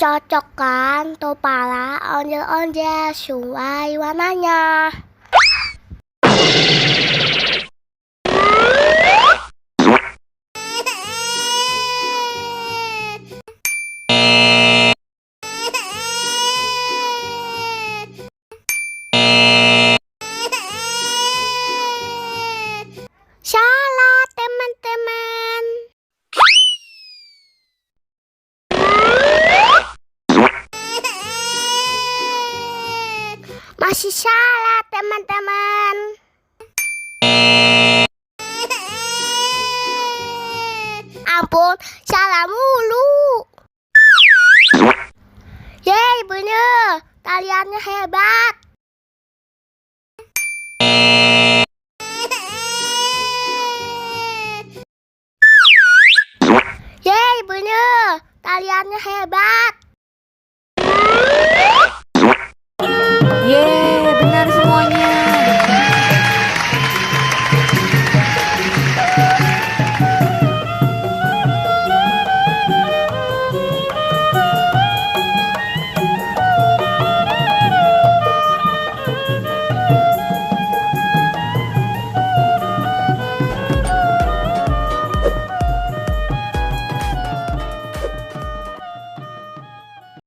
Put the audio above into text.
Cocok kan tuh pala onjel-onjel sesuai warnanya. Salah teman-teman. Masih salah teman-teman. Ampun, salah mulu. Yeay, bener. Taliannya hebat. Yeay, bener. Taliannya hebat.